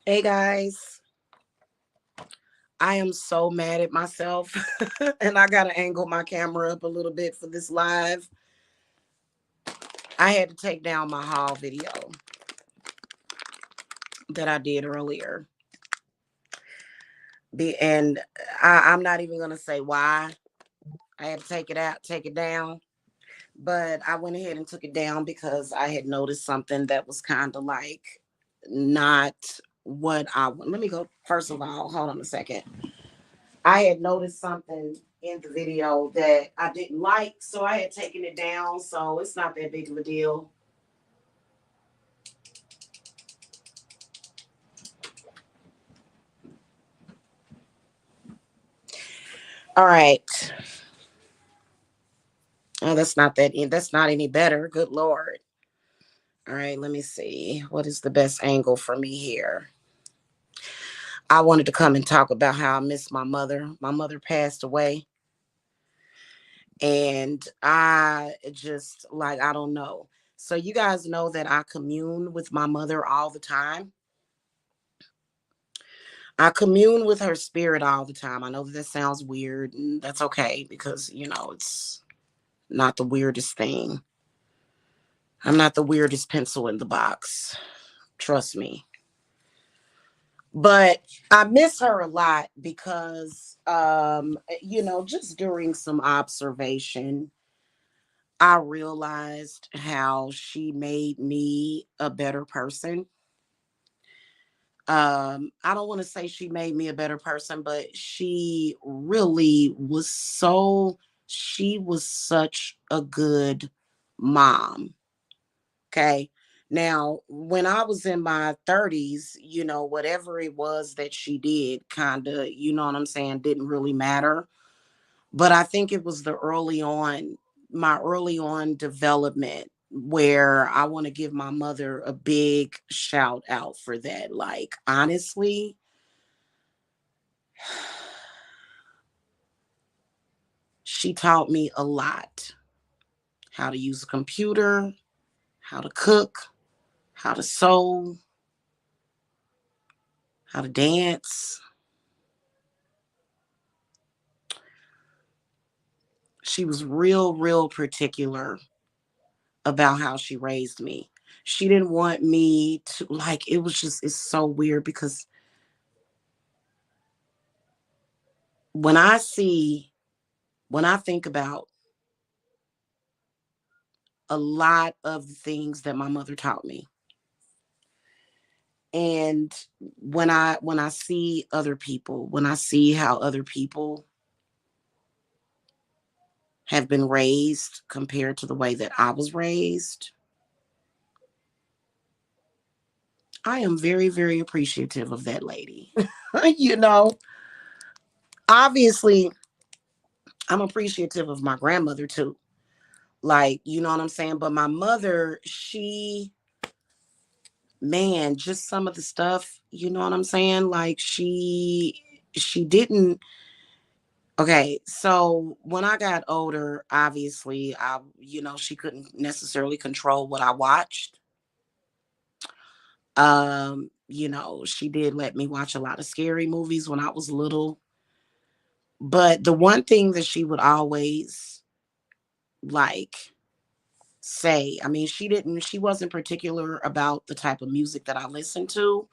Hey guys, I am so mad at myself and I got to angle my camera up a little bit for this live. I had to take down my haul video that I did earlier. And I'm not even going to say why I had to take it down. But I went ahead and took it down because I had noticed something that was kind of like not what I want. Let me go. First of all, hold on a second. I had noticed something in the video that I didn't like, so I had taken it down. So it's not that big of a deal. All right. Oh, that's not any better. Good Lord. All right, let me see. What is the best angle for me here? I wanted to come and talk about how I miss my mother. My mother passed away. And I just like, I don't know. So you guys know that I commune with my mother all the time. I commune with her spirit all the time. I know that sounds weird, and that's okay because, it's not the weirdest thing. I'm not the weirdest pencil in the box. Trust me. But I miss her a lot because, just during some observation, I realized how she made me a better person. I don't want to say she made me a better person, but she was such a good mom. Okay. Now, when I was in my 30s, whatever it was that she did, kind of, you know what I'm saying, didn't really matter. But I think it was my early on development where I want to give my mother a big shout out for that. Like, honestly, she taught me a lot: how to use a computer, how to cook, how to sew, how to dance. She was real particular about how she raised me. She didn't want me to, like, it's so weird because when I see, when I think about a lot of the things that my mother taught me, and when I see other people, when I see how other people have been raised compared to the way that I was raised, I am very appreciative of that lady. you know, Obviously, I'm appreciative of my grandmother too. Like, you know what I'm saying? But my mother, man, just some of the stuff, you know what I'm saying? Like, she didn't. Okay, so when I got older, obviously, she couldn't necessarily control what I watched. She did let me watch a lot of scary movies when I was little. But the one thing that she would always like say, I mean, she wasn't particular about the type of music that I listened to,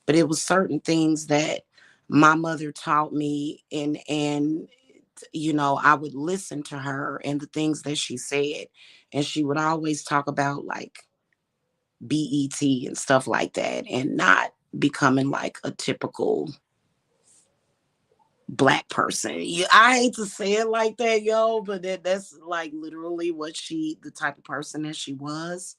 but it was certain things that my mother taught me, and I would listen to her and the things that she said, and she would always talk about like BET and stuff like that, and not becoming like a typical black person. Yeah, I hate to say it like that, yo, but that's like literally the type of person that she was.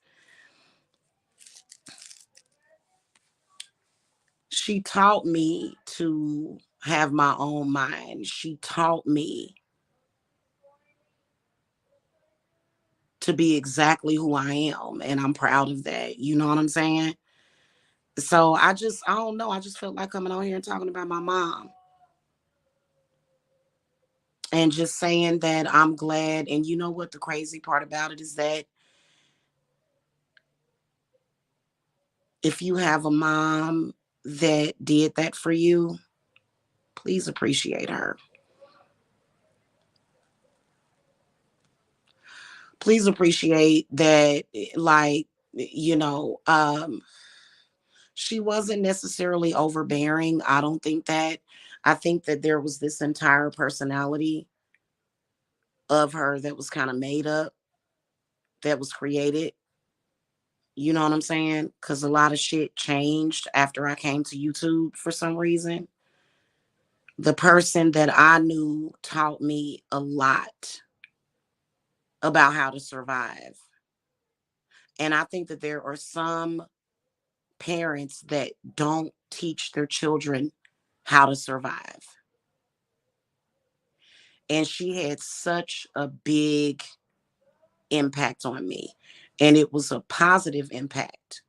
She taught me to have my own mind. She taught me to be exactly who I am, and I'm proud of that. You know what I'm saying? So I don't know. I just felt like coming on here and talking about my mom and just saying that I'm glad. And you know what the crazy part about it is that if you have a mom that did that for you, please appreciate her. Please appreciate that, like, you know, she wasn't necessarily overbearing. I don't think that. I think that there was this entire personality of her that was kind of made up, that was created. You know what I'm saying? Because a lot of shit changed after I came to YouTube for some reason. The person that I knew taught me a lot about how to survive. And I think that there are some parents that don't teach their children how to survive. And she had such a big impact on me. And it was a positive impact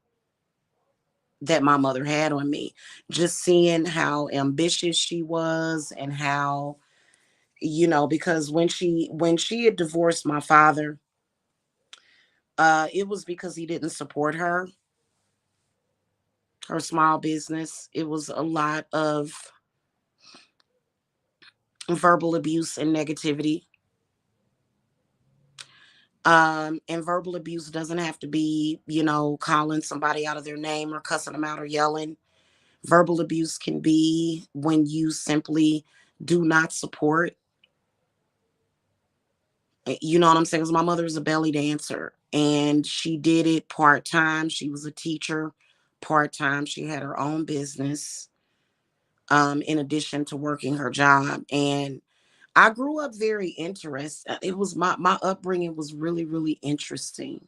that my mother had on me. Just seeing how ambitious she was and how, because when she had divorced my father, it was because he didn't support her small business. It was a lot of verbal abuse and negativity. And verbal abuse doesn't have to be, calling somebody out of their name or cussing them out or yelling. Verbal abuse can be when you simply do not support. You know what I'm saying? 'Cause my mother was a belly dancer and she did it part time. She was a teacher part time. She had her own business, in addition to working her job. And I grew up very interested. It was my upbringing was really, really interesting.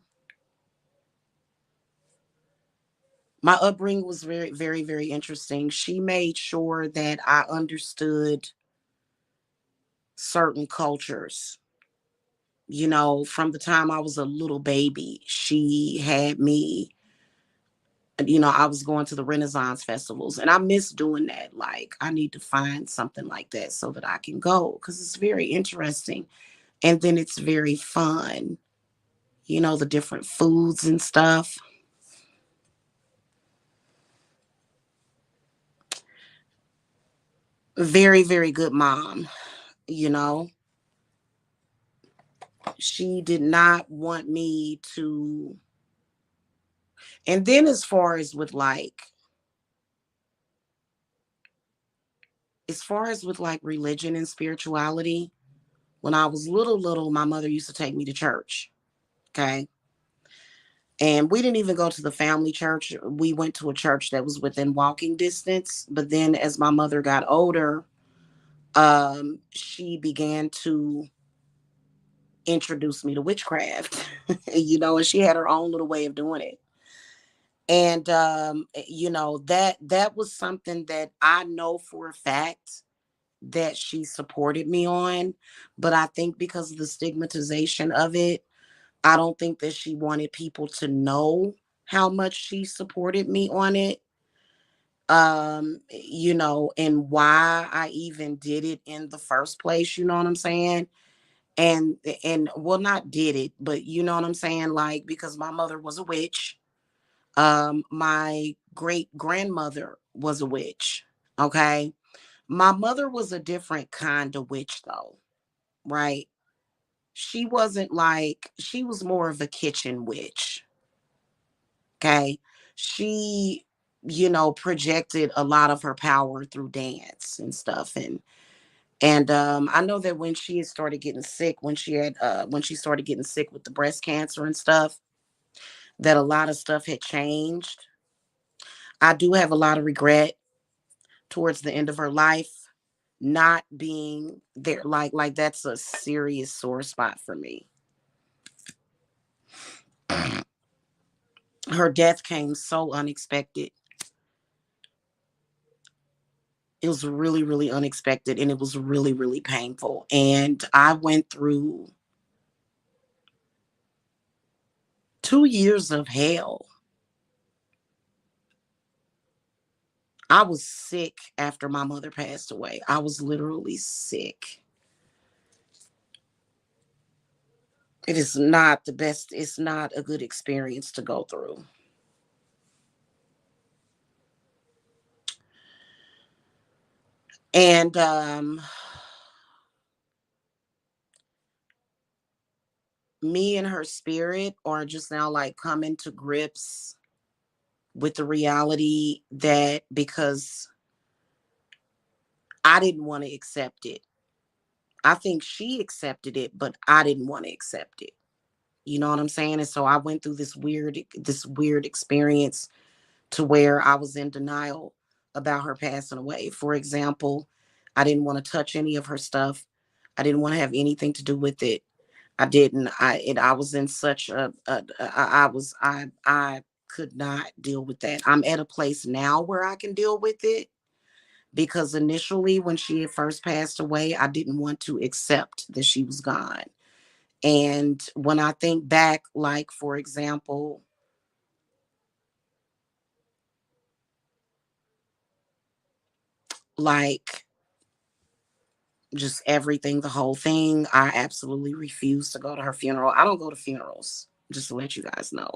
My upbringing was very, very, very interesting. She made sure that I understood certain cultures. From the time I was a little baby, she had me, I was going to the Renaissance festivals and I miss doing that. Like, I need to find something like that so that I can go because it's very interesting. And then it's very fun, the different foods and stuff. Very, very good mom, you know. She did not want me to. And then as far as with like religion and spirituality, when I was little, my mother used to take me to church. Okay. And we didn't even go to the family church. We went to a church that was within walking distance. But then as my mother got older, she began to introduce me to witchcraft, and she had her own little way of doing it. And that was something that I know for a fact that she supported me on. But I think because of the stigmatization of it, I don't think that she wanted people to know how much she supported me on it. And why I even did it in the first place, you know what I'm saying? And well, not did it, but you know what I'm saying? Like, because my mother was a witch. My great grandmother was a witch. Okay. My mother was a different kind of witch though, right? She was more of a kitchen witch. Okay. She, projected a lot of her power through dance and stuff. And I know that when she had started getting sick, when she started getting sick with the breast cancer and stuff, that a lot of stuff had changed. I do have a lot of regret towards the end of her life not being there. Like that's a serious sore spot for me. Her death came so unexpected. It was really, really unexpected and it was really, really painful. And I went through 2 years of hell. I was sick after my mother passed away. I was literally sick. It is not the best, it's not a good experience to go through. And me and her spirit are just now like coming to grips with the reality that because I didn't want to accept it. I think she accepted it, but I didn't want to accept it. You know what I'm saying? And so I went through this weird experience to where I was in denial about her passing away. For example, I didn't want to touch any of her stuff. I didn't want to have anything to do with it. I didn't. I was in such I could not deal with that. I'm at a place now where I can deal with it because initially when she had first passed away, I didn't want to accept that she was gone. And when I think back, like for example, like just everything, the whole thing, I absolutely refuse to go to her funeral. I don't go to funerals, just to let you guys know.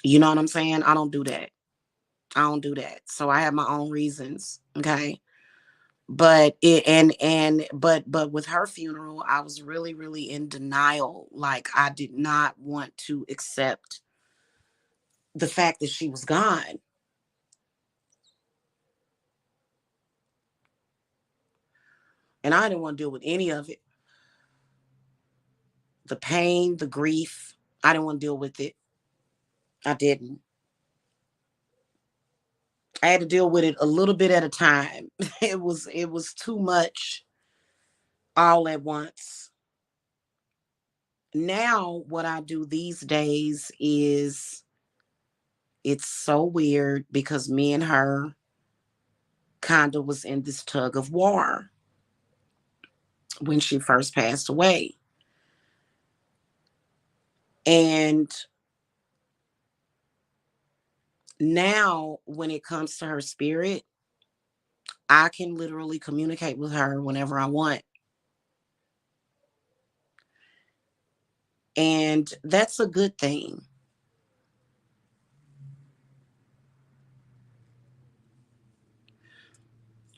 You know what I'm saying? I don't do that. I don't do that. So I have my own reasons. Okay. But with her funeral, I was really, really in denial. Like I did not want to accept the fact that she was gone. And I didn't want to deal with any of it. The pain, the grief. I didn't want to deal with it. I didn't. I had to deal with it a little bit at a time. It was too much all at once. Now what I do these days is it's so weird because me and her kind of was in this tug of war when she first passed away. And now when it comes to her spirit, I can literally communicate with her whenever I want. And that's a good thing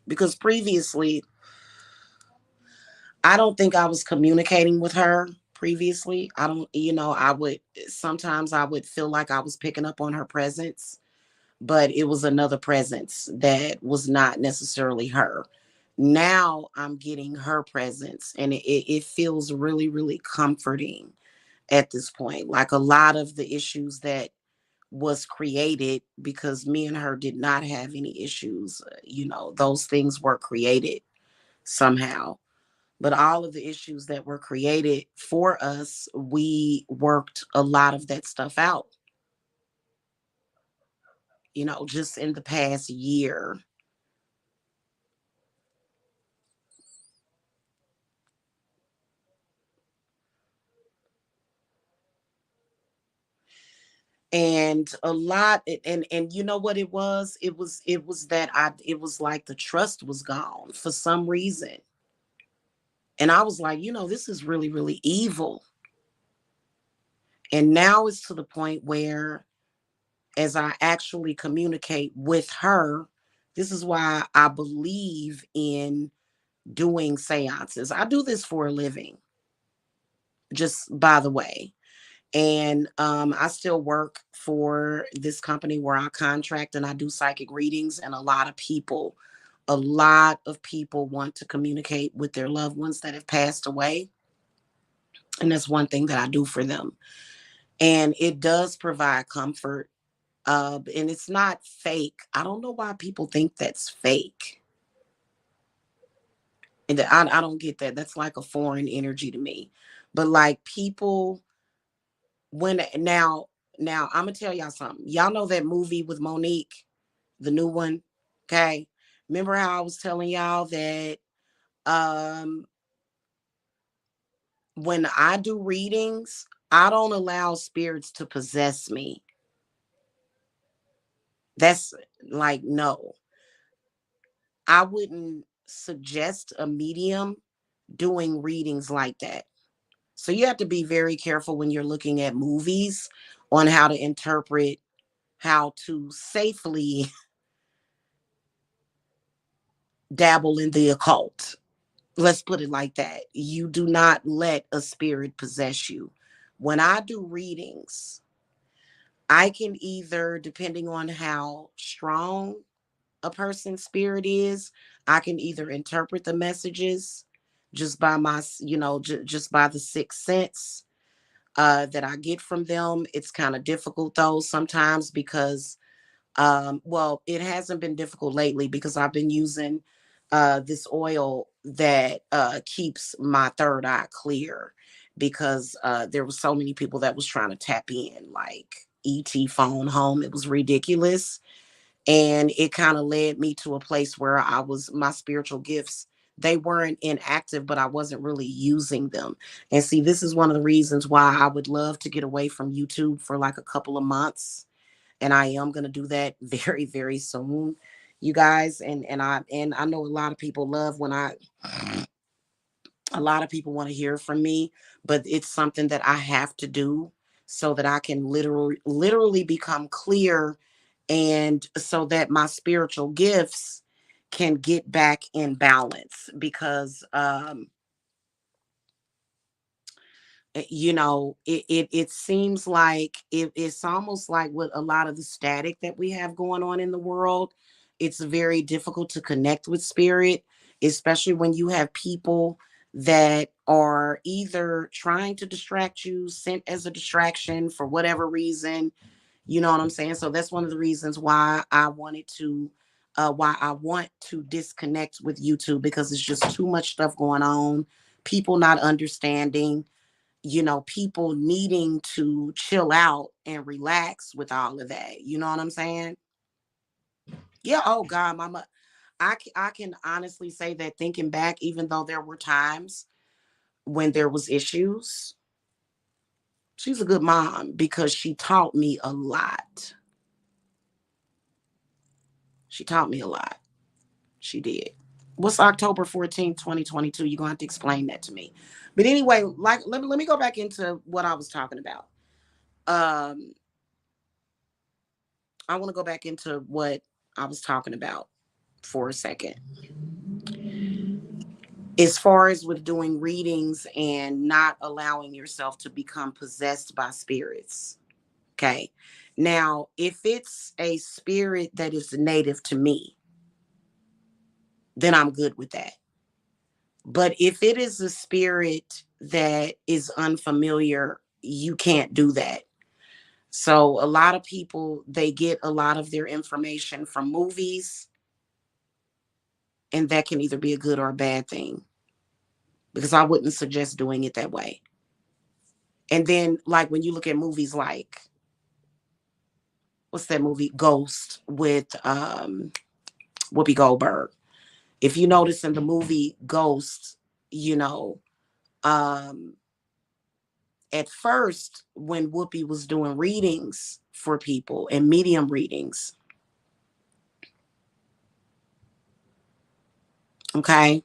because previously I don't think I was communicating with her previously. I don't, I would sometimes I would feel like I was picking up on her presence, but it was another presence that was not necessarily her. Now I'm getting her presence and it feels really, really comforting at this point. Like a lot of the issues that was created because me and her did not have any issues, those things were created somehow, but all of the issues that were created for us, we worked a lot of that stuff out, just in the past year. And a lot and you know what it was? It was that I it was like the trust was gone for some reason. And I was like, this is really, really evil. And now it's to the point where as I actually communicate with her, this is why I believe in doing seances. I do this for a living, just by the way. And I still work for this company where I contract and I do psychic readings. And a lot of people want to communicate with their loved ones that have passed away. And that's one thing that I do for them. And it does provide comfort. And it's not fake. I don't know why people think that's fake. And I don't get that. That's like a foreign energy to me. But like people, when now I'm gonna tell y'all something. Y'all know that movie with Monique, the new one. Okay. Remember how I was telling y'all that um when I do readings, I don't allow spirits to possess me. That's like no. I wouldn't suggest a medium doing readings like that. So you have to be very careful when you're looking at movies on how to interpret, how to safely dabble in the occult. Let's put it like that. You do not let a spirit possess you. When I do readings, I can either, depending on how strong a person's spirit is, I can either interpret the messages just by my, just by the sixth sense that I get from them. It's kind of difficult though sometimes because well, it hasn't been difficult lately because I've been using this oil that keeps my third eye clear because there was so many people that was trying to tap in, like ET phone home. It was ridiculous. And it kind of led me to a place where my spiritual gifts, they weren't inactive, but I wasn't really using them. And see, this is one of the reasons why I would love to get away from YouTube for like a couple of months, and I am going to do that very very soon, you guys. And I know a lot of people love when I a lot of people want to hear from me, but it's something that I have to do so that I can literally become clear, and so that my spiritual gifts can get back in balance because it seems like it's almost like with a lot of the static that we have going on in the world, it's very difficult to connect with spirit, especially when you have people that are either trying to distract you, sent as a distraction for whatever reason. You know what I'm saying? So that's one of the reasons why I want to disconnect with YouTube, because it's just too much stuff going on, people not understanding, people needing to chill out and relax with all of that. You know what I'm saying? Yeah. Oh God, mama. I can honestly say that thinking back, even though there were times when there was issues, she's a good mom because she taught me a lot. She taught me a lot. She did. What's October 14th, 2022? You're gonna have to explain that to me. But anyway, like let me go back into what I was talking about. Um, I want to go back into what I was talking about for a second. As far as with doing readings and not allowing yourself to become possessed by spirits. Okay. Now, if it's a spirit that is native to me, then I'm good with that. But if it is a spirit that is unfamiliar, you can't do that. So a lot of people, they get a lot of their information from movies, and that can either be a good or a bad thing, because I wouldn't suggest doing it that way. And then, like, when you look at movies like, what's that movie, Ghost, with Whoopi Goldberg. If you notice in the movie Ghost, you know, um, at first when Whoopi was doing readings for people and medium readings, okay,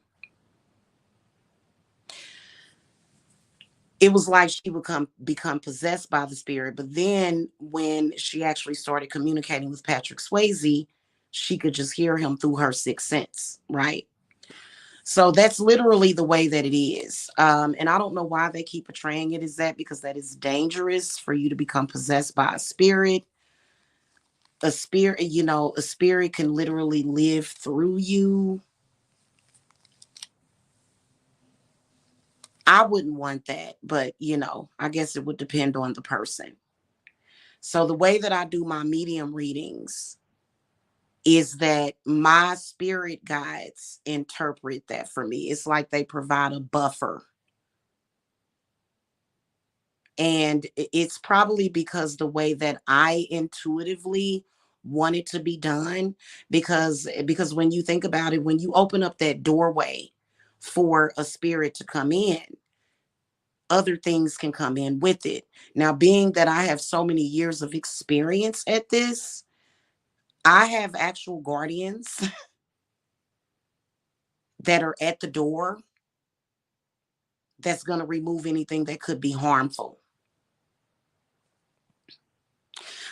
it was like she would become possessed by the spirit. But then when she actually started communicating with Patrick Swayze, she could just hear him through her sixth sense, right? So that's literally the way that it is. And I don't know why they keep portraying it as that, because that is dangerous for you to become possessed by a spirit. A spirit can literally live through you. I wouldn't want that, but I guess it would depend on the person. So the way that I do my medium readings is that my spirit guides interpret that for me. It's like they provide a buffer. And it's probably because the way that I intuitively want it to be done, because when you think about it, when you open up that doorway for a spirit to come in, other things can come in with it. Now, being that I have so many years of experience at this, I have actual guardians that are at the door that's going to remove anything that could be harmful.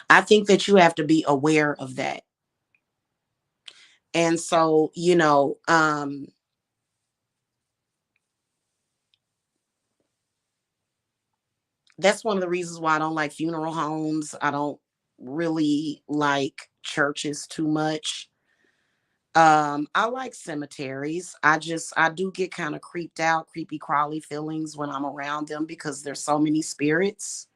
I think that you have to be aware of that. And so, that's one of the reasons why I don't like funeral homes. I don't really like churches too much. I like cemeteries. I do get kind of creeped out, creepy crawly feelings when I'm around them because there's so many spirits.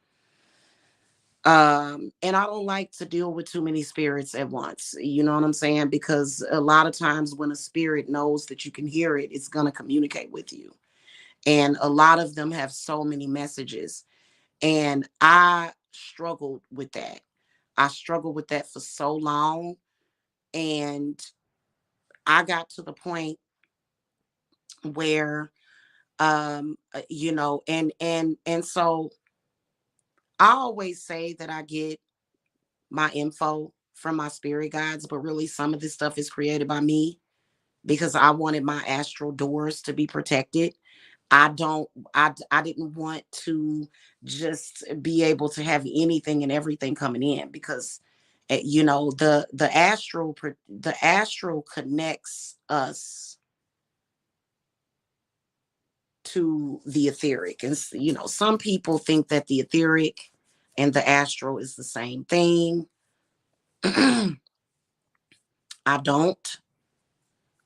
And I don't like to deal with too many spirits at once. You know what I'm saying? Because a lot of times when a spirit knows that you can hear it, it's going to communicate with you. And a lot of them have so many messages. And I struggled with that. I struggled with that for so long. And I got to the point where and so I always say that I get my info from my spirit guides, but really some of this stuff is created by me because I wanted my astral doors to be protected. I don't I didn't want to just be able to have anything and everything coming in because the astral connects us to the etheric. And some people think that the etheric and the astral is the same thing. I don't.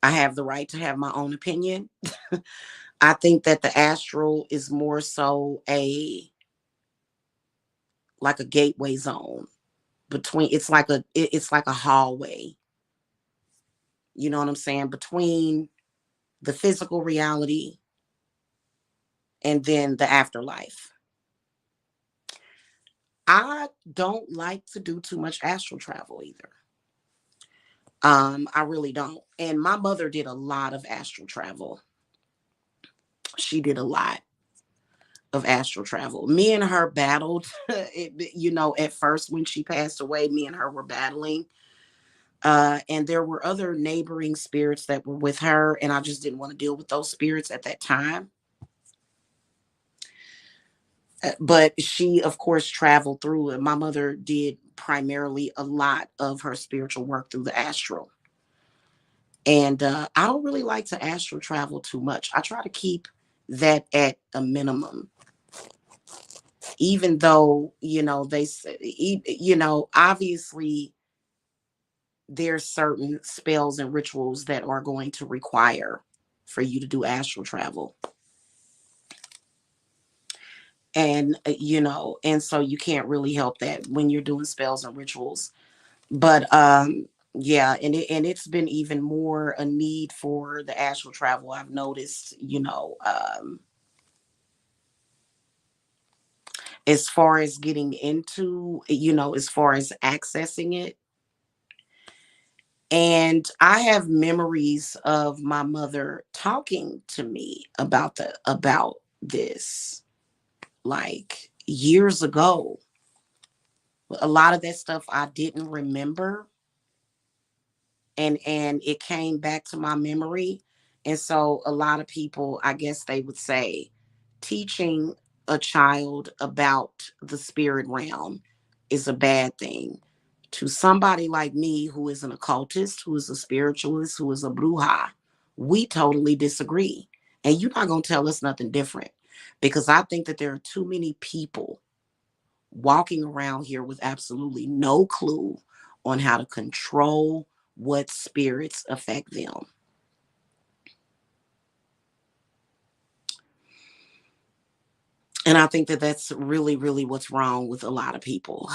I have the right to have my own opinion. I think that the astral is more so a gateway zone between it's like a hallway. You know what I'm saying? Between the physical reality and then the afterlife. I don't like to do too much astral travel either. I really don't. And my mother did a lot of astral travel. She did a lot of astral travel. Me and her battled. At first when she passed away, me and her were battling. And there were other neighboring spirits that were with her, and I just didn't want to deal with those spirits at that time. But she, of course, traveled through it. My mother did primarily a lot of her spiritual work through the astral. And I don't really like to astral travel too much. I try to keep that at a minimum. Even though, they say, obviously there's certain spells and rituals that are going to require for you to do astral travel. And, and so you can't really help that when you're doing spells and rituals. But, yeah, and it's been even more a need for the astral travel. I've noticed, as far as getting into, as far as accessing it. And I have memories of my mother talking to me about this like years ago. A lot of that stuff I didn't remember, and it came back to my memory. And so a lot of people, I guess they would say, teaching a child about the spirit realm is a bad thing. To somebody like me, who is an occultist, who is a spiritualist, who is a bruja, we totally disagree. And you're not going to tell us nothing different, because I think that there are too many people walking around here with absolutely no clue on how to control what spirits affect them. And I think that that's really, really what's wrong with a lot of people.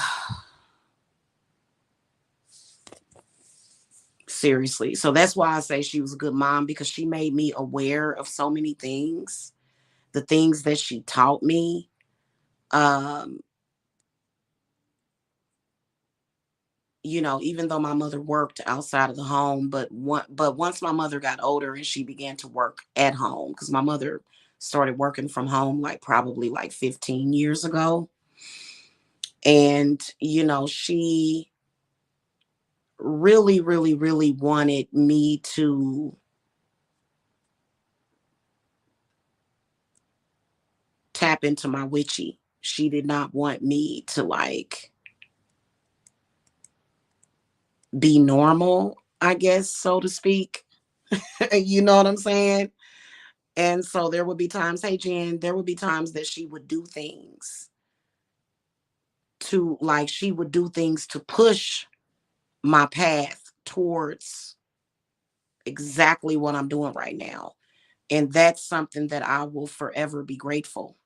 Seriously. So that's why I say she was a good mom, because she made me aware of so many things, the things that she taught me. Um, even though my mother worked outside of the home, but once my mother got older and she began to work at home, because my mother started working from home like probably like 15 years ago. And, she really, really, really wanted me to tap into my witchy. She did not want me to like be normal, I guess, so to speak. You know what I'm saying? And so there would be times, hey Jen, there would be times that she would do things to like she would do things to push my path towards exactly what I'm doing right now. And that's something that I will forever be grateful.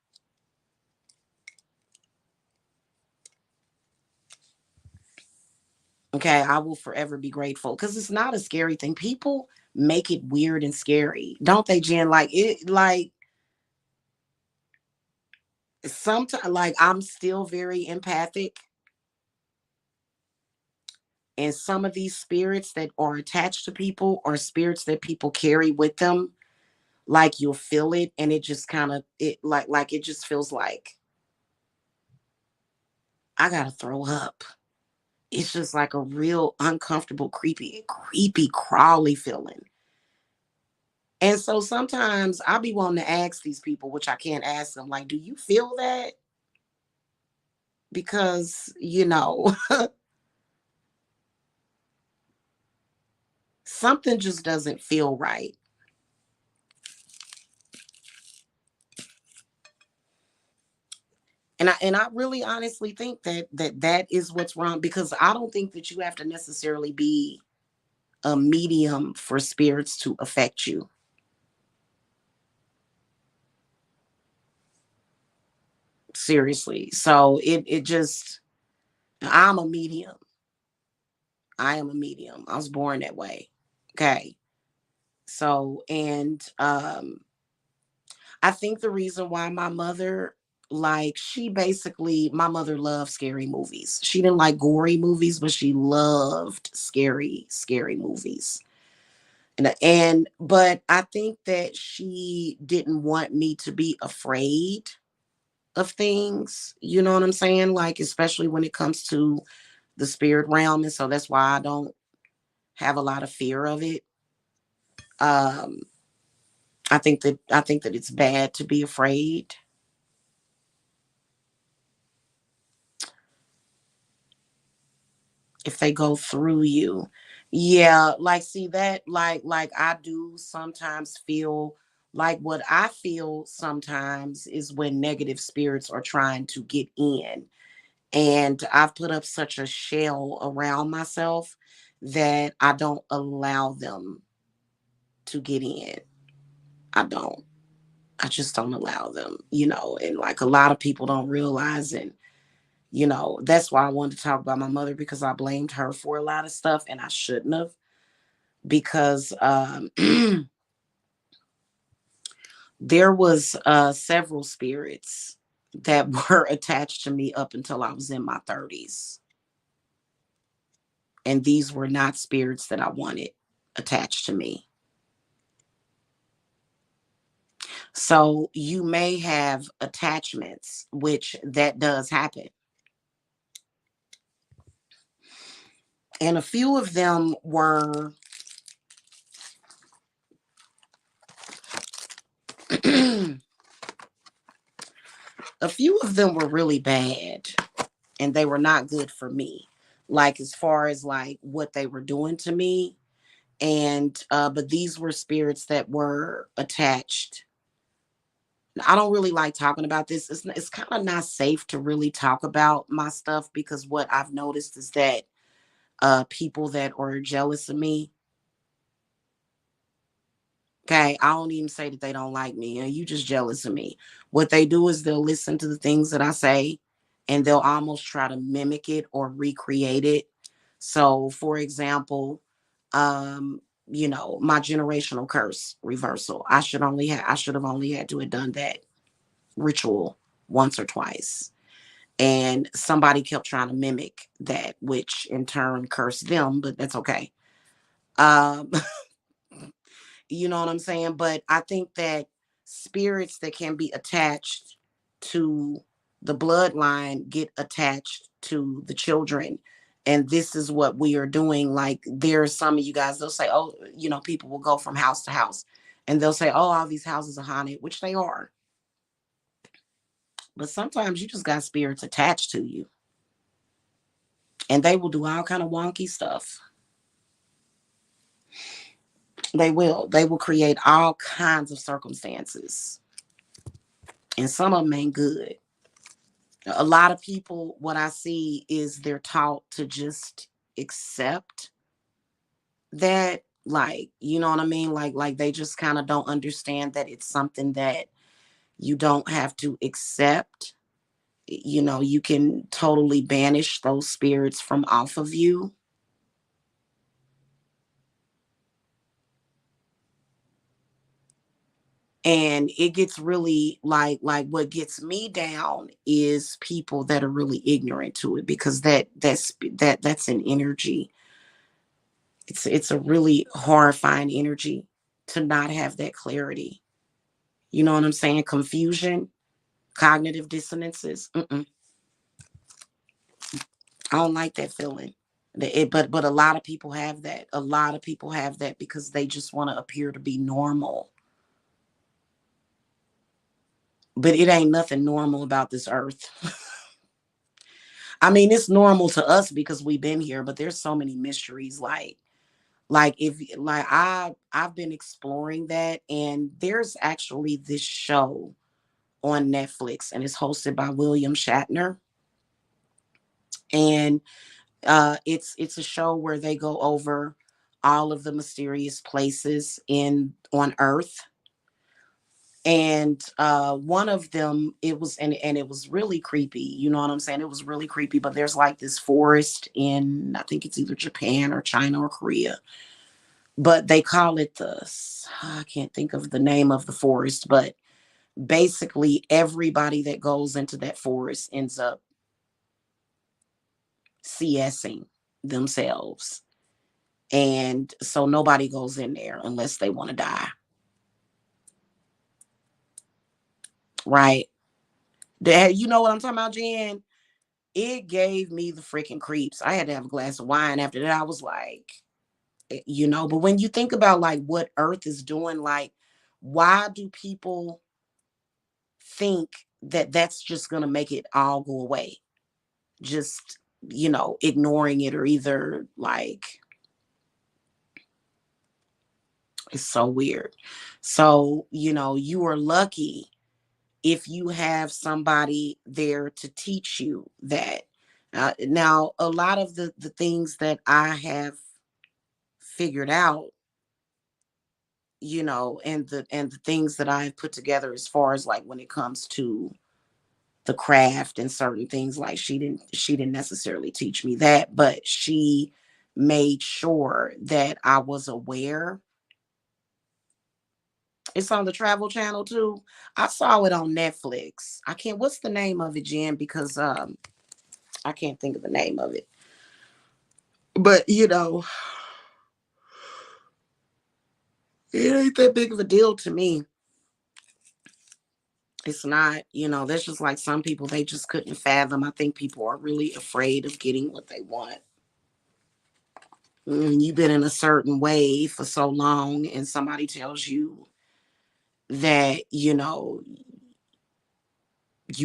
Okay, I will forever be grateful because it's not a scary thing. People make it weird and scary, don't they, Jen? Like it, like sometimes, like I'm still very empathic, and some of these spirits that are attached to people or spirits that people carry with them, like you'll feel it, and it just kind of it like it just feels like I gotta throw up. It's just like a real uncomfortable, creepy, crawly feeling. And so sometimes I'll be wanting to ask these people, which I can't ask them, like, do you feel that? Because, something just doesn't feel right. And I really honestly think that is what's wrong because I don't think that you have to necessarily be a medium for spirits to affect you. Seriously. So it just I'm a medium. I am a medium. I was born that way. Okay. So and I think the reason why my mother, like, she basically, my mother loved scary movies. She didn't like gory movies, but she loved scary movies. But I think that she didn't want me to be afraid of things. You know what I'm saying? Like, especially when it comes to the spirit realm. And so that's why I don't have a lot of fear of it. Um, I think that it's bad to be afraid if they go through you. Yeah, like see that like I do sometimes feel like what I feel sometimes is when negative spirits are trying to get in. And I've put up such a shell around myself that I don't allow them to get in. I don't. I just don't allow them. And like a lot of people don't realize and that's why I wanted to talk about my mother because I blamed her for a lot of stuff and I shouldn't have because there was several spirits that were attached to me up until I was in my 30s. And these were not spirits that I wanted attached to me. So you may have attachments, which that does happen. And a few of them were a few of them were really bad and they were not good for me. Like as far as like what they were doing to me. And but these were spirits that were attached. I don't really like talking about this. It's kind of not safe to really talk about my stuff because what I've noticed is that people that are jealous of me. Okay, I don't even say that they don't like me. You just jealous of me. What they do is they'll listen to the things that I say and they'll almost try to mimic it or recreate it. So, for example, my generational curse reversal. I should have only had to have done that ritual once or twice. And somebody kept trying to mimic that, which in turn cursed them, but that's okay. Um You know what I'm saying? But I think that spirits that can be attached to the bloodline get attached to the children. And this is what we are doing. Like there's some of you guys, they'll say, oh, people will go from house to house and they'll say, oh, all these houses are haunted, which they are. But sometimes you just got spirits attached to you, and they will do all kind of wonky stuff. They will create all kinds of circumstances, and some of them ain't good. A lot of people, what I see is they're taught to just accept that, like, you know what I mean, like they just kind of don't understand that it's something that you don't have to accept. You know, you can totally banish those spirits from off of you. And it gets really like what gets me down is people that are really ignorant to it, because that's an energy. It's a really horrifying energy to not have that clarity. You know what I'm saying? Confusion, cognitive dissonances. I don't like that feeling. But a lot of people have that. A lot of people have that because they just want to appear to be normal. But it ain't nothing normal about this earth. I mean, it's normal to us because we've been here, but there's so many mysteries. Like if like I've been exploring that, and there's actually this show on Netflix, and it's hosted by William Shatner. And it's a show where they go over all of the mysterious places in on Earth. And one of them, it was, and it was really creepy. You know what I'm saying? It was really creepy. But there's like this forest in, I think it's either Japan or China or Korea, but they call it I can't think of the name of the forest, but basically everybody that goes into that forest ends up CSing themselves. And so nobody goes in there unless they want to die. Right. You know what I'm talking about, Jen? It gave me the freaking creeps. I had to have a glass of wine after that. I was like, but when you think about like what Earth is doing, like, why do people think that that's just going to make it all go away? Just, ignoring it, or either like, it's so weird. So, you are lucky if you have somebody there to teach you that. Now, a lot of the things that I have figured out, and the things that I've put together, as far as like when it comes to the craft and certain things, like she didn't necessarily teach me that, but she made sure that I was aware. It's on the Travel Channel too. I saw it on Netflix. I can't, what's the name of it, Jen? Because I can't think of the name of it. But it ain't that big of a deal to me. It's not, that's just like some people, they just couldn't fathom. I think people are really afraid of getting what they want. You've been in a certain way for so long, and somebody tells you that, you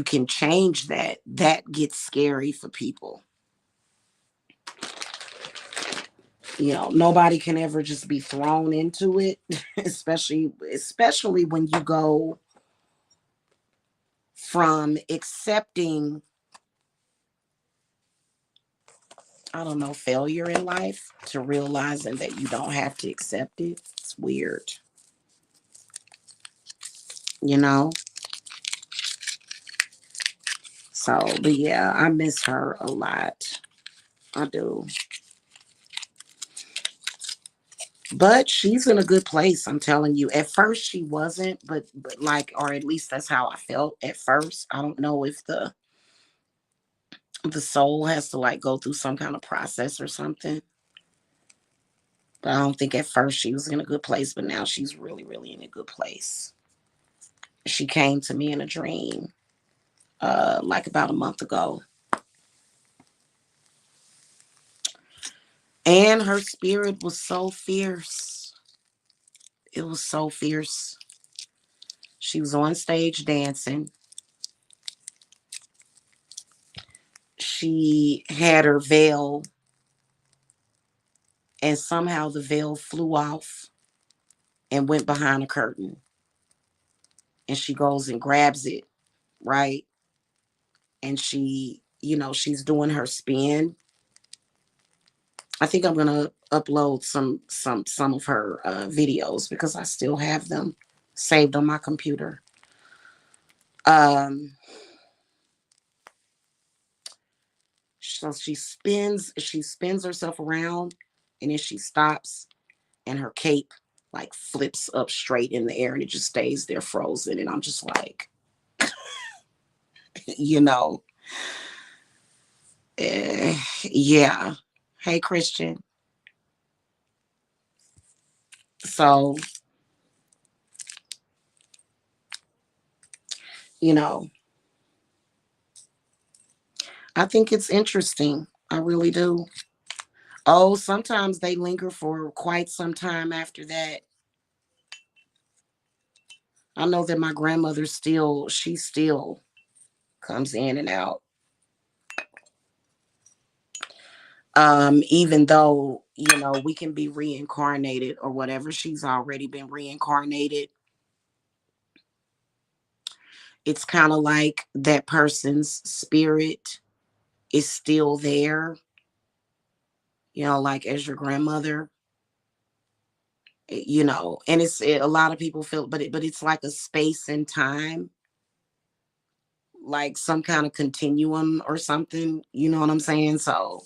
can change that. That gets scary for people. Nobody can ever just be thrown into it, especially when you go from accepting, I don't know, failure in life, to realizing that you don't have to accept it. It's weird, you know? So, but yeah, I miss her a lot. I do. But she's in a good place, I'm telling you. At first she wasn't, but like, or at least that's how I felt at first. I don't know if the soul has to like go through some kind of process or something. But I don't think at first she was in a good place, but now she's really, really in a good place. She came to me in a dream, like about a month ago. And her spirit was so fierce. It was so fierce. She was on stage dancing, she had her veil, and somehow the veil flew off and went behind a curtain. And she goes and grabs it, right? And she, she's doing her spin. I think I'm gonna upload some of her videos because I still have them saved on my computer. Um, so she spins herself around, and then she stops, and her cape like flips up straight in the air, and it just stays there frozen. And I'm just like, you know, yeah. Hey, Christian. So, you know, I think it's interesting. I really do. Oh, sometimes they linger for quite some time after that. I know that my grandmother she still comes in and out. Even though, we can be reincarnated or whatever, she's already been reincarnated. It's kind of like that person's spirit is still there, like as your grandmother, and a lot of people feel, but it's like a space and time, like some kind of continuum or something, you know what I'm saying? So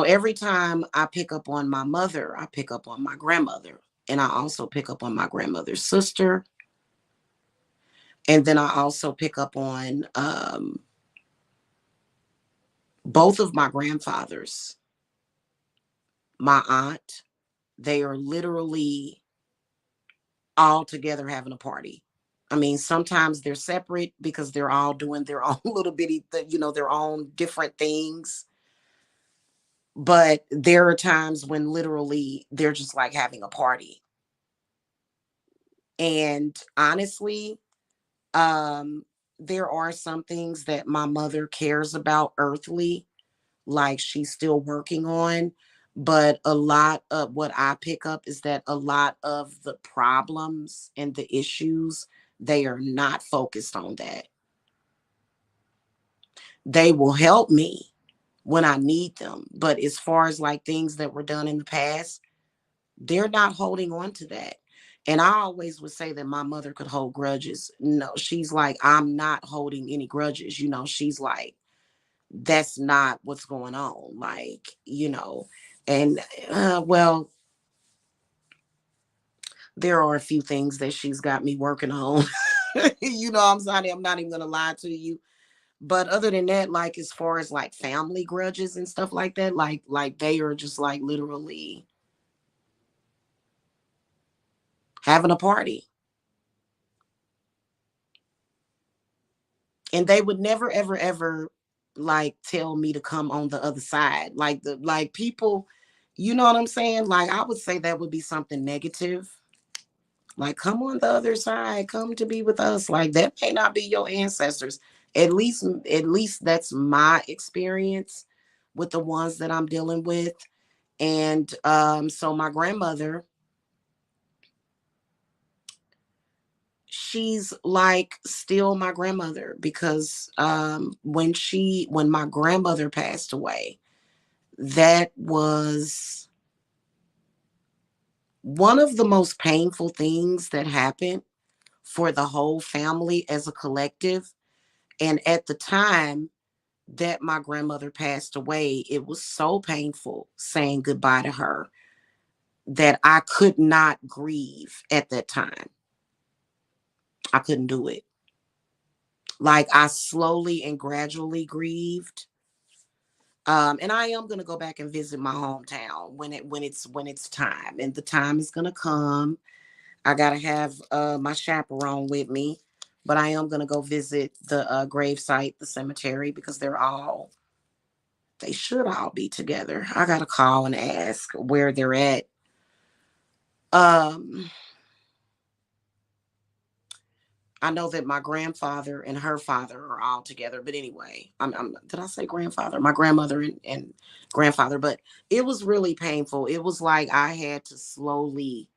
every time I pick up on my mother, I pick up on my grandmother, and I also pick up on my grandmother's sister, and then I also pick up on both of my grandfathers, my aunt. They are literally all together having a party. I mean, sometimes they're separate because they're all doing their own little bitty, their own different things. But there are times when literally they're just like having a party. And honestly, um, there are some things that my mother cares about earthly, like she's still working on. But a lot of what I pick up is that a lot of the problems and the issues, they are not focused on that. They will help me when I need them. But as far as like things that were done in the past, they're not holding on to that. And I always would say that my mother could hold grudges. No, she's like, I'm not holding any grudges. She's like, that's not what's going on. Like, and well, there are a few things that she's got me working on. I'm sorry, I'm not even gonna lie to you. But other than that, like as far as like family grudges and stuff like that, like they are just like literally having a party. And they would never ever ever like tell me to come on the other side. Like people, you know what I'm saying? Like I would say that would be something negative. Like come on the other side, come to be with us. Like that may not be your ancestors. At least that's my experience with the ones that I'm dealing with. And so my grandmother, she's like still my grandmother because when my grandmother passed away, that was one of the most painful things that happened for the whole family as a collective. And at the time that my grandmother passed away, it was so painful saying goodbye to her that I could not grieve at that time. I couldn't do it. Like I slowly and gradually grieved. And I am gonna go back and visit my hometown when it's time, and the time is gonna come. I gotta have my chaperone with me, but I am gonna go visit the grave site, the cemetery, because they should all be together. I gotta call and ask where they're at. Um, I know that my grandfather and her father are all together. But anyway, did I say grandfather? My grandmother and grandfather. But it was really painful. It was like I had to slowly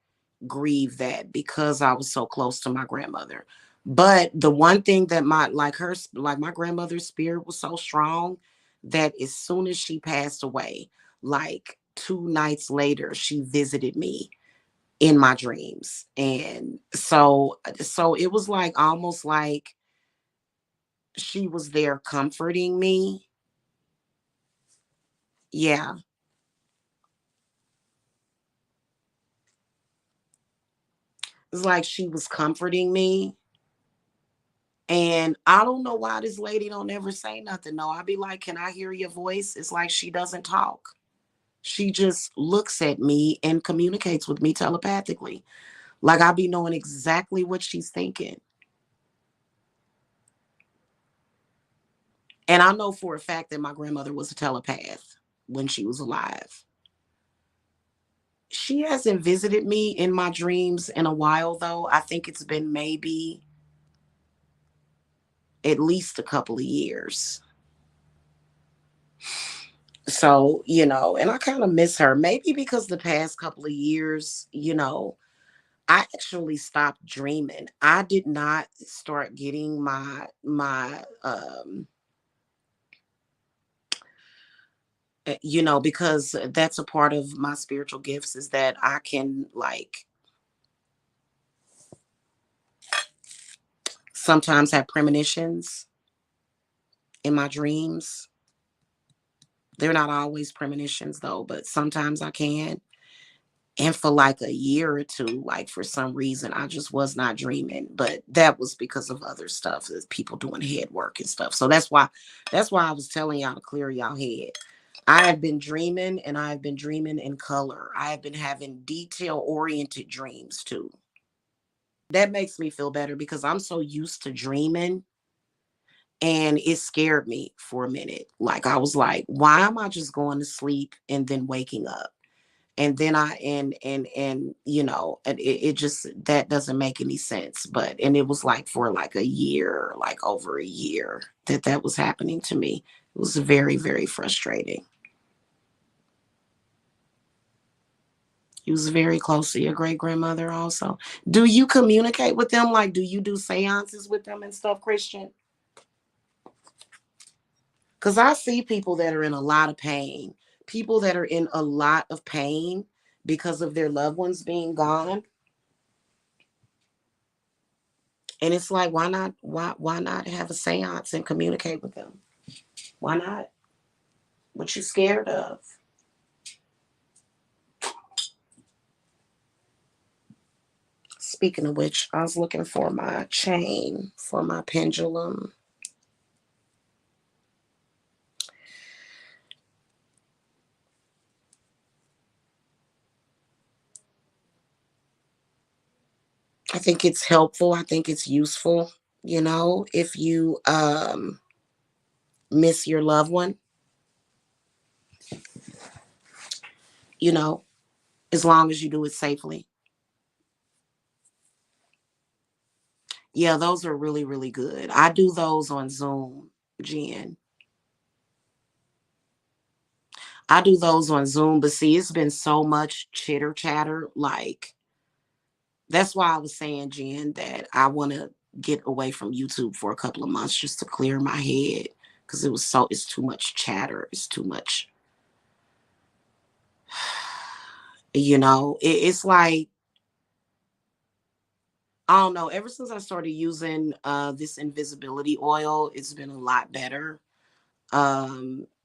grieve that because I was so close to my grandmother. But the one thing that like my grandmother's spirit was so strong that as soon as she passed away, like 2 nights later, she visited me in my dreams. And so it was like almost like she was there comforting me. Yeah. It's like she was comforting me. And I don't know why this lady don't ever say nothing. No, I'd be like, "Can I hear your voice?" It's like she doesn't talk. She just looks at me and communicates with me telepathically. Like I be knowing exactly what she's thinking. And I know for a fact that my grandmother was a telepath when she was alive. She hasn't visited me in my dreams in a while, though. I think it's been maybe at least a couple of years. So, and I kind of miss her. Maybe because the past couple of years, I actually stopped dreaming. I did not start getting my because that's a part of my spiritual gifts is that I can like sometimes have premonitions in my dreams. They're not always premonitions though, but sometimes I can. And for like a year or two, like for some reason, I just was not dreaming. But that was because of other stuff, is people doing head work and stuff. So that's why I was telling y'all to clear y'all head. I have been dreaming and I've been dreaming in color. I have been having detail oriented dreams too. That makes me feel better because I'm so used to dreaming and it scared me for a minute. Like I was like, why am I just going to sleep and then waking up? And then I and it just that doesn't make any sense. But and it was like for like a year, like over a year that was happening to me. It was very, very frustrating. He was very close to your great grandmother also. Do you communicate with them? Like, do you do seances with them and stuff, Christian? Because I see people that are in a lot of pain, people that are in a lot of pain because of their loved ones being gone. And it's like, why not have a seance and communicate with them? Why not? What you scared of? Speaking of which, I was looking for my chain for my pendulum. I think it's helpful. I think it's useful, if you miss your loved one, you know, as long as you do it safely. Yeah, those are really, really good. I do those on Zoom, Jen. I do those on Zoom, but see, it's been so much chitter chatter. Like, that's why I was saying, Jen, that I want to get away from YouTube for a couple of months just to clear my head because it's too much chatter. It's too much, it's like, I don't know. Ever since I started using this invisibility oil, it's been a lot better.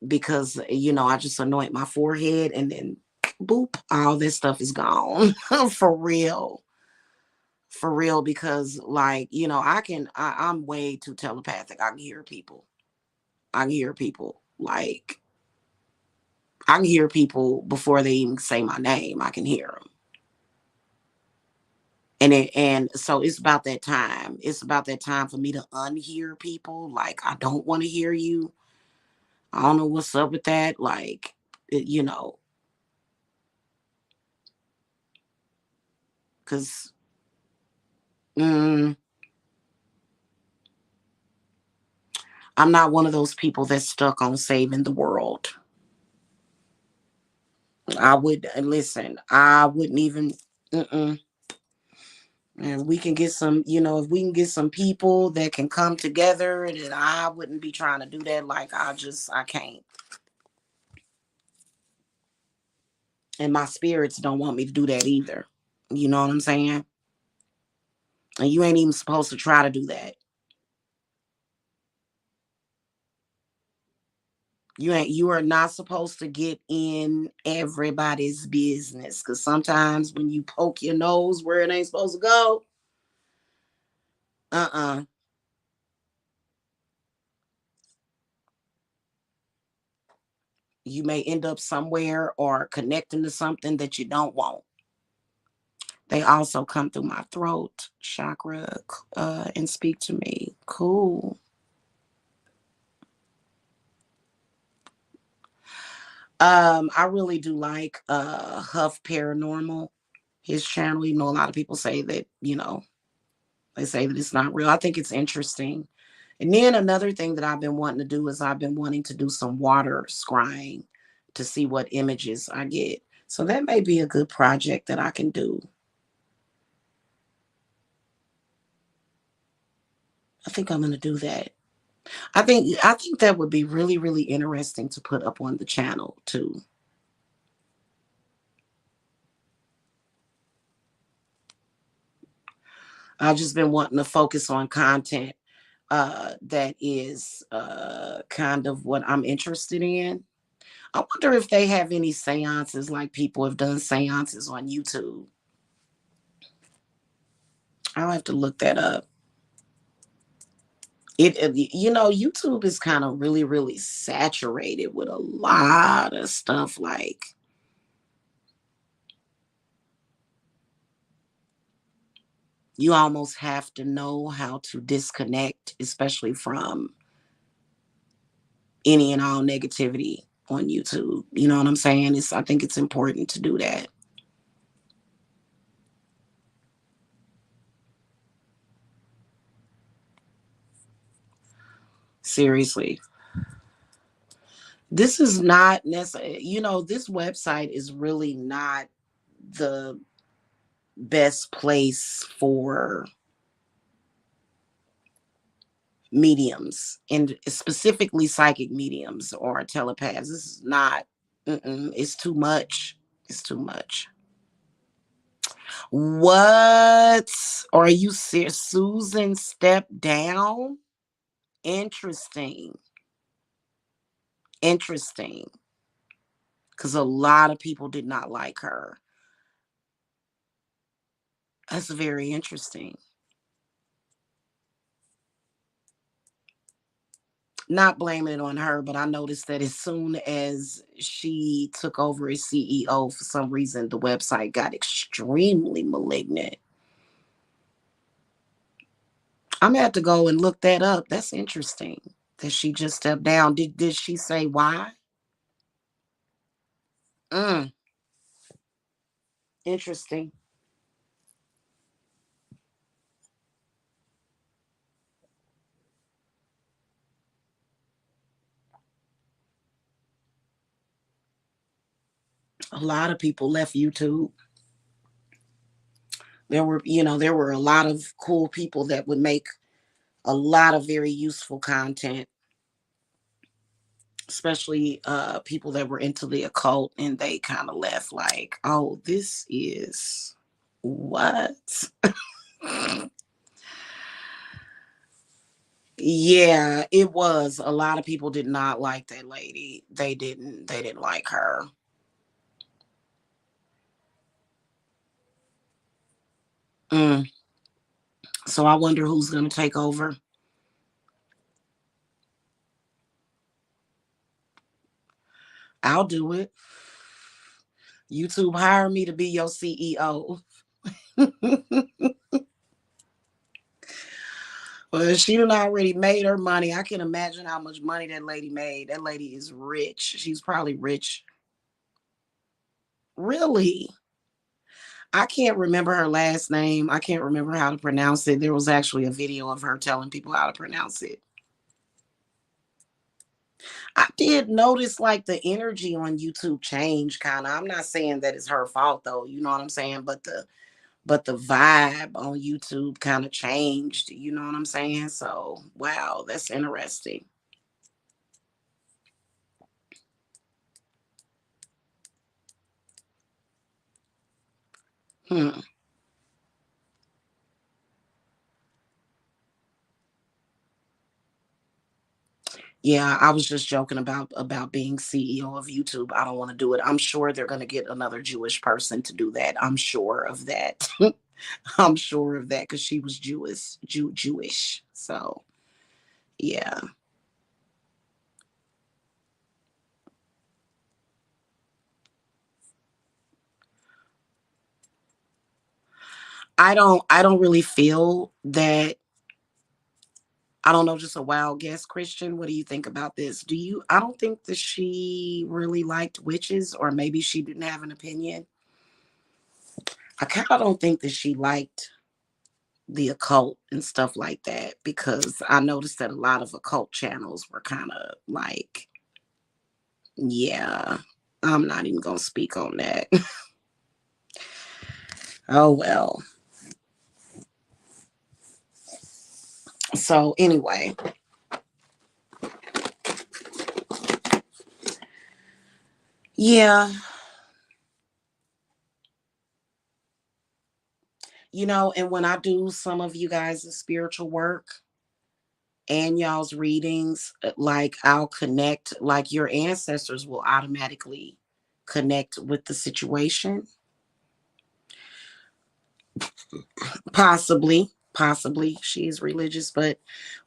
Because I just anoint my forehead and then boop, all this stuff is gone. For real. For real, because like, I'm way too telepathic. I can hear people. I can hear people. Like I can hear people before they even say my name. I can hear them. And so it's about that time. It's about that time for me to unhear people. Like I don't want to hear you. I don't know what's up with that. Like, it, you know, because I'm not one of those people that's stuck on saving the world. I would listen. I wouldn't even. Mm-mm. And we can get some, if we can get some people that can come together, then I wouldn't be trying to do that. Like I can't. And my spirits don't want me to do that either. You know what I'm saying? And you ain't even supposed to try to do that. You are not supposed to get in everybody's business. Cause sometimes when you poke your nose where it ain't supposed to go, uh-uh. You may end up somewhere or connecting to something that you don't want. They also come through my throat chakra and speak to me. Cool. I really do like Huff Paranormal, his channel, even though a lot of people say that, they say that it's not real. I think it's interesting. And then another thing that I've been wanting to do is I've been wanting to do some water scrying to see what images I get. So that may be a good project that I can do. I think I'm going to do that. I think that would be really really interesting to put up on the channel too. I've just been wanting to focus on content that is kind of what I'm interested in. I wonder if they have any seances like people have done seances on YouTube. I'll have to look that up. YouTube is kind of really really saturated with a lot of stuff like you almost have to know how to disconnect, especially from any and all negativity on YouTube. You know what I'm saying? I think it's important to do that. Seriously. This is not necessary. This website is really not the best place for mediums and specifically psychic mediums or telepaths. This is not, it's too much. It's too much. What are you serious? Susan stepped down? Interesting. Interesting. Because a lot of people did not like her. That's very interesting. Not blaming it on her, but I noticed that as soon as she took over as CEO, for some reason, the website got extremely malignant. I'm gonna have to go and look that up. That's interesting that she just stepped down. Did she say why? Mm, interesting. A lot of people left YouTube. There were a lot of cool people that would make a lot of very useful content, especially people that were into the occult, and they kind of left like, oh, this is what? Yeah, it was. A lot of people did not like that lady. They didn't like her. Mm. So I wonder who's going to take over. I'll do it. YouTube hire me to be your CEO. Well, she done already made her money. I can imagine how much money that lady made. That lady is rich. She's probably rich. Really? I can't remember her last name. I can't remember how to pronounce it. There was actually a video of her telling people how to pronounce it. I did notice like the energy on YouTube change kind of. I'm not saying that it's her fault though, you know what I'm saying? But the vibe on YouTube kind of changed, you know what I'm saying? So, wow, that's interesting. Hmm. Yeah, I was just joking about being CEO of YouTube. I don't want to do it. I'm sure they're going to get another Jewish person to do that. I'm sure of that. I'm sure of that cuz she was Jewish. So, yeah. I don't really feel that. I don't know, just a wild guess, Christian. What do you think about this? I don't think that she really liked witches, or maybe she didn't have an opinion. I kind of don't think that she liked the occult and stuff like that, because I noticed that a lot of occult channels were kind of like, yeah, I'm not even going to speak on that. Oh, well. So, anyway, yeah, and when I do some of you guys' spiritual work, and y'all's readings, like I'll connect, like your ancestors will automatically connect with the situation. Possibly she is religious, but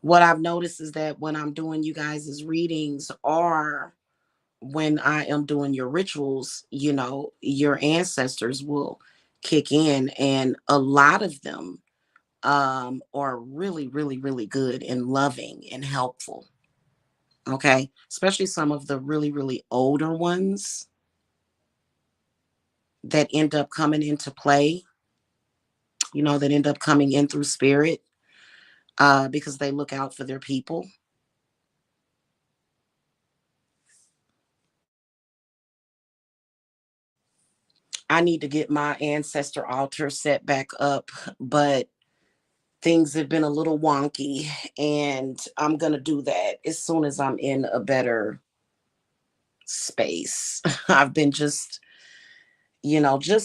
what I've noticed is that when I'm doing you guys' readings, or when I am doing your rituals, your ancestors will kick in, and a lot of them are really, really, really good and loving and helpful. Okay, especially some of the really, really older ones that end up coming into play, that end up coming in through spirit, because they look out for their people. I need to get my ancestor altar set back up, but things have been a little wonky, and I'm going to do that as soon as I'm in a better space. I've been just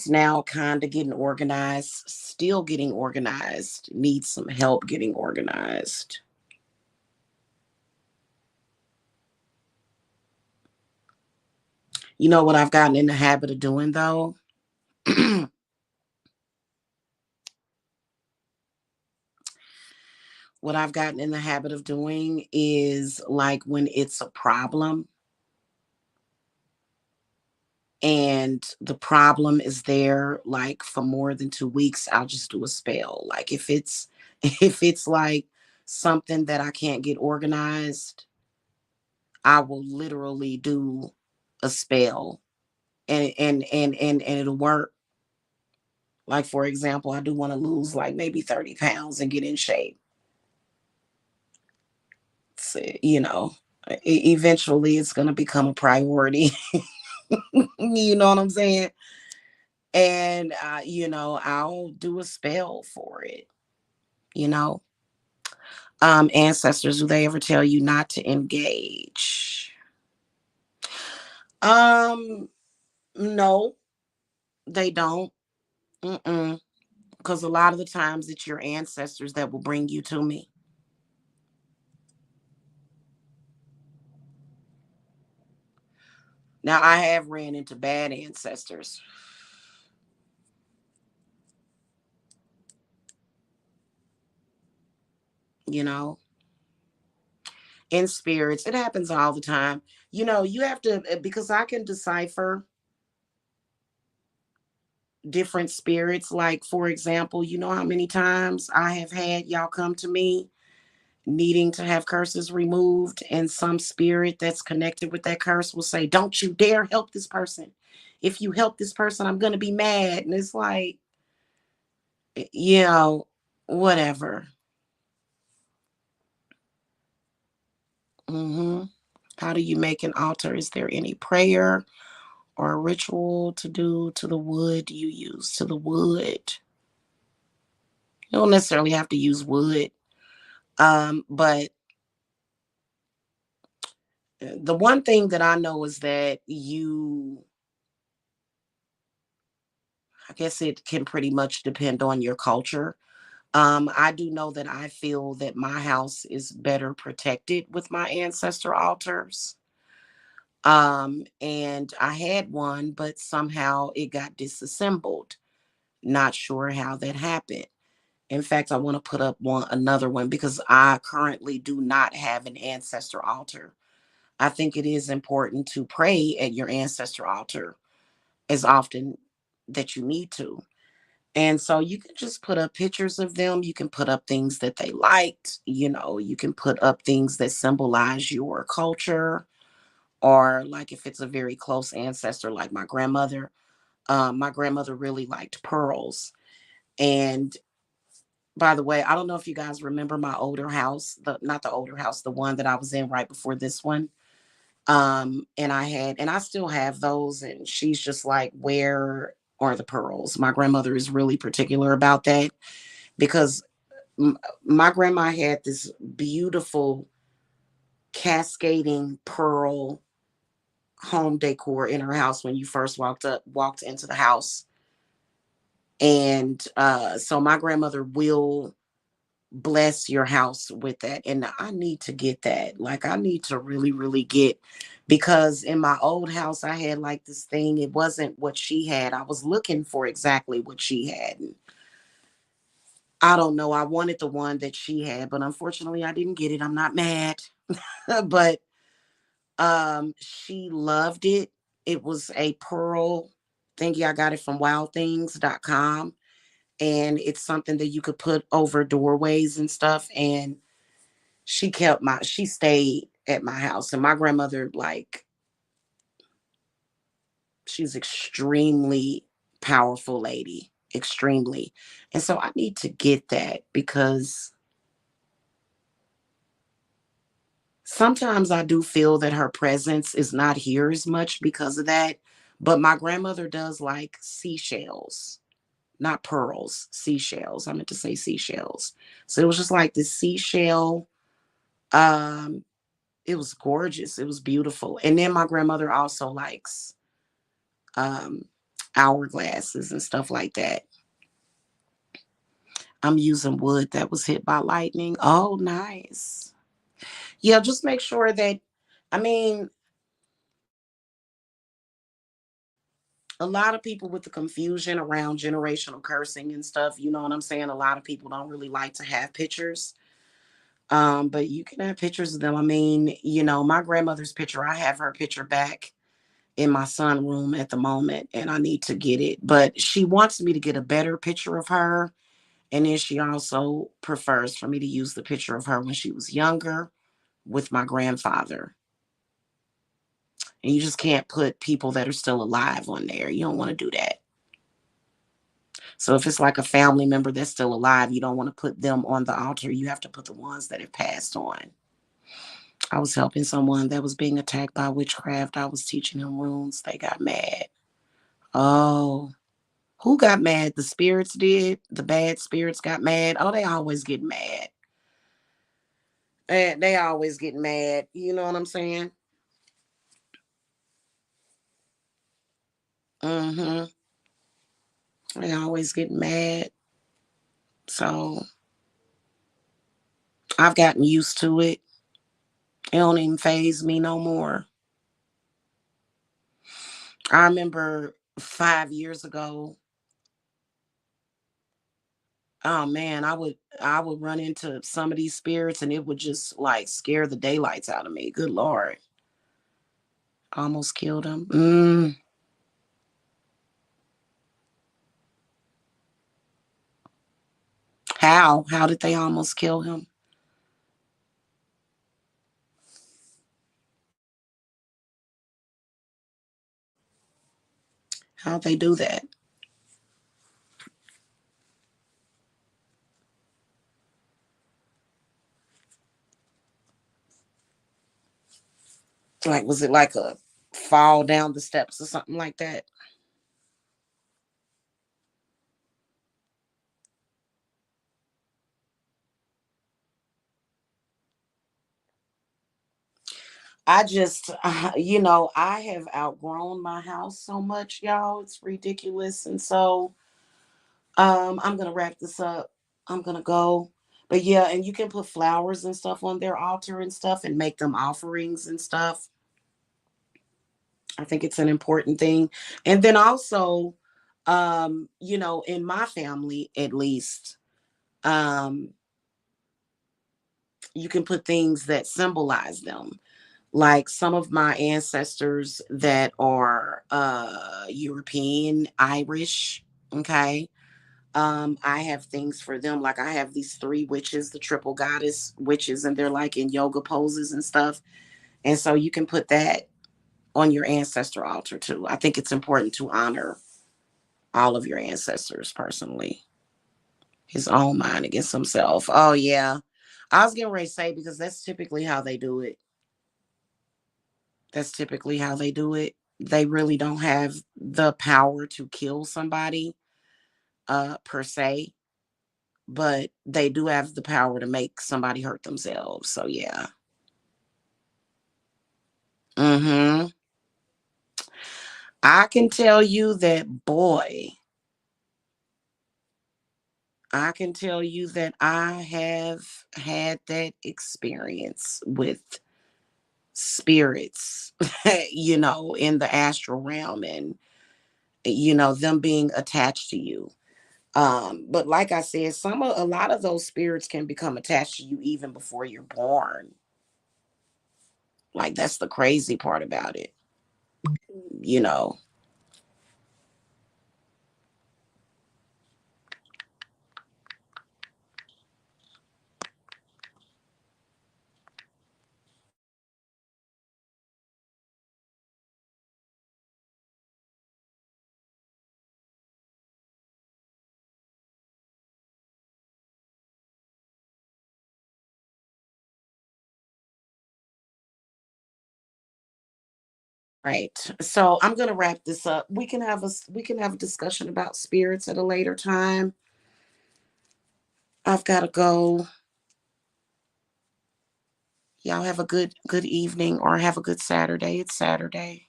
now kind of getting organized, still getting organized, need some help getting organized. You know what I've gotten in the habit of doing though? What I've gotten in the habit of doing is, like, when it's a problem and the problem is there like for more than 2 weeks, I'll just do a spell. Like, if it's like something that I can't get organized, I will literally do a spell, and it'll work. Like, for example, I do want to lose like maybe 30 pounds and get in shape. So, eventually it's going to become a priority. You know what I'm saying? And, I'll do a spell for it, you know? Ancestors, do they ever tell you not to engage? Um, no, they don't. Mm-mm. Because a lot of the times it's your ancestors that will bring you to me. Now, I have ran into bad ancestors, you know, in spirits. It happens all the time. You have to, because I can decipher different spirits. Like, for example, you know how many times I have had y'all come to me needing to have curses removed, and some spirit that's connected with that curse will say, "Don't you dare help this person. If you help this person, I'm going to be mad." And it's like, you know, whatever. Hmm. How do you make an altar? Is there any prayer or a ritual to do to the wood you use? To the wood. You don't necessarily have to use wood. But the one thing that I know is that I guess it can pretty much depend on your culture. I do know that I feel that my house is better protected with my ancestor altars. And I had one, but somehow it got disassembled. Not sure how that happened. In fact, I want to put up another one because I currently do not have an ancestor altar. I think it is important to pray at your ancestor altar as often that you need to. And so you can just put up pictures of them. You can put up things that they liked. You can put up things that symbolize your culture, or like if it's a very close ancestor, like my grandmother. My grandmother really liked pearls. And by the way, I don't know if you guys remember my older house, not the older house, the one that I was in right before this one. And I still have those, and she's just like, where are the pearls? My grandmother is really particular about that because my grandma had this beautiful cascading pearl home decor in her house when you first walked into the house. And so my grandmother will bless your house with that. And I need to get that. Like, I need to really, really get, because in my old house, I had like this thing. It wasn't what she had. I was looking for exactly what she had. And I don't know. I wanted the one that she had, but unfortunately, I didn't get it. I'm not mad. But she loved it. It was a pearl thingy. I got it from wildthings.com. And it's something that you could put over doorways and stuff. And she stayed at my house. And my grandmother, like, she's extremely powerful lady, extremely. And so I need to get that because sometimes I do feel that her presence is not here as much because of that. But my grandmother does like seashells, not pearls, seashells. I meant to say seashells. So it was just like this seashell. Um, it was gorgeous. It was beautiful. And then my grandmother also likes um hourglasses and stuff like that. I'm using wood that was hit by lightning. Oh, nice. Yeah, just make sure that, I mean, a lot of people with the confusion around generational cursing and stuff, you know what I'm saying? A lot of people don't really like to have pictures. But you can have pictures of them. I mean, my grandmother's picture, I have her picture back in my son room at the moment, and I need to get it. But she wants me to get a better picture of her. And then she also prefers for me to use the picture of her when she was younger with my grandfather. And you just can't put people that are still alive on there. You don't want to do that. So if it's like a family member that's still alive, you don't want to put them on the altar. You have to put the ones that have passed on. I was helping someone that was being attacked by witchcraft. I was teaching them runes. They got mad. Oh, who got mad? The spirits did. The bad spirits got mad. Oh, they always get mad. They always get mad. You know what I'm saying? Mm-hmm. They always get mad. So I've gotten used to it. It don't even phase me no more. I remember 5 years ago. Oh man, I would run into some of these spirits and it would just like scare the daylights out of me. Good Lord. Almost killed him. How? How did they almost kill him? How'd they do that? Like, was it like a fall down the steps or something like that? I just, I have outgrown my house so much, y'all. It's ridiculous. And so, I'm gonna wrap this up. I'm gonna go. But yeah, and you can put flowers and stuff on their altar and stuff and make them offerings and stuff. I think it's an important thing. And then also, in my family at least, um, you can put things that symbolize them. Like some of my ancestors that are European, Irish, okay? I have things for them. Like I have these three witches, the triple goddess witches, and they're like in yoga poses and stuff. And so you can put that on your ancestor altar too. I think it's important to honor all of your ancestors personally. His own mind against himself. Oh yeah. I was getting ready to say because that's typically how they do it. That's typically how they do it. They really don't have the power to kill somebody per se, but they do have the power to make somebody hurt themselves. So yeah. Mhm. I can tell you that boy, I can tell you that I have had that experience with spirits, in the astral realm and them being attached to you. But like I said, a lot of those spirits can become attached to you even before you're born. Like that's the crazy part about it, you know. Right. So I'm gonna wrap this up. We can have a discussion about spirits at a later time. I've gotta go. Y'all have a good evening or have a good Saturday. It's Saturday.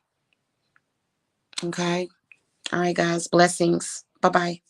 Okay. All right, guys. Blessings. Bye bye.